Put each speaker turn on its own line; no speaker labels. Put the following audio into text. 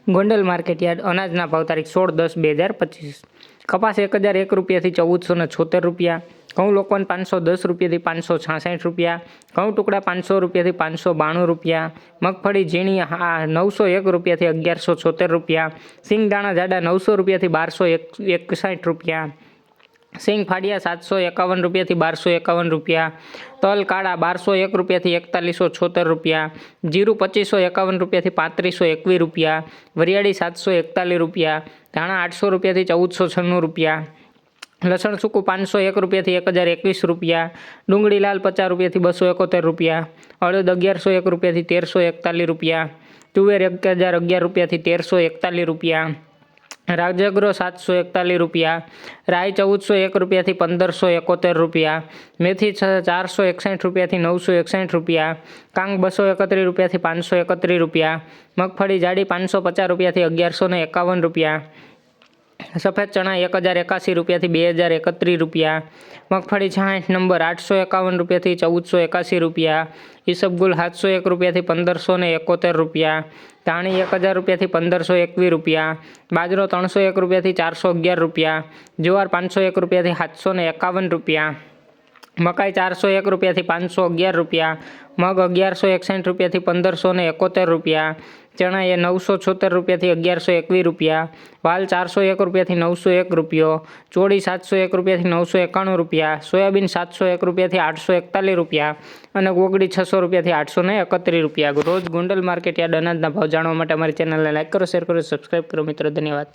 Gondal market yard અનાજના ભાવ તારીખ 16/10/2025। કપાસ 1001 રૂપિયાથી 1476 રૂપિયા, ઘઉં લોકવન 510 રૂપિયાથી 566 રૂપિયા, ઘઉં ટુકડા 500 રૂપિયાથી 592 રૂપિયા, મગફળી ઝીણી 901 રૂપિયાથી 1176 રૂપિયા, સિંગદાણા જાડા 900 રૂપિયાથી 1261 રૂપિયા, સિંગ ફાડિયા 751 રૂપિયાથી 1251 રૂપિયા, તલ કાળા 1201 રૂપિયાથી 4176 રૂપિયા, જીરું 2551 રૂપિયાથી 3521 રૂપિયા, વરિયાળી 741 રૂપિયા, ધાણા 800 રૂપિયાથી 1496 રૂપિયા, લસણ સૂકું 501 રૂપિયાથી 1021 રૂપિયા, ડુંગળી લાલ 50 રૂપિયાથી 271 રૂપિયા, અડદ 1101 રૂપિયાથી 1341 રૂપિયા, તુવેર 1011 રૂપિયાથી 1341 રૂપિયા, રાજગરો 741 રૂપિયા, રાઈ 1401 રૂપિયાથી 1571 રૂપિયા, મેથી 461 રૂપિયાથી 961 રૂપિયા, કાંગ 231 રૂપિયાથી 531 રૂપિયા, મગફળી જાડી 550 રૂપિયાથી 1151 રૂપિયા, સફેદ ચણા 1081 રૂપિયાથી 2031 રૂપિયા, મગફળી 66 નંબર 851 રૂપિયાથી 1481 રૂપિયા, ઈસબગુલ 701 રૂપિયાથી 1571 રૂપિયા, ધાણી 1000 રૂપિયાથી 1521 રૂપિયા, બાજરો 301 રૂપિયાથી 411 રૂપિયા, જુવાર 501 રૂપિયાથી 751 રૂપિયા, મકાઈ 401 રૂપિયાથી 511 રૂપિયા, મગ 1161 રૂપિયાથી 1571 રૂપિયા, ચણા 976 રૂપિયાથી 1121 રૂપિયા, વાલ 401 રૂપિયાથી 901 રૂપિયો, ચોળી 701 રૂપિયાથી 991 રૂપિયા, સોયાબીન 701 રૂપિયાથી 841 રૂપિયા અને ગોગડી 600 રૂપિયાથી 831 રૂપિયા। રોજ ગોંડલ માર્કેટયાર્ડ અનાજના ભાવ જાણવા માટે અમારી ચેનલને લાઈક કરો, શેર કરો, સબસ્ક્રાઈબ કરો મિત્રો। ધન્યવાદ।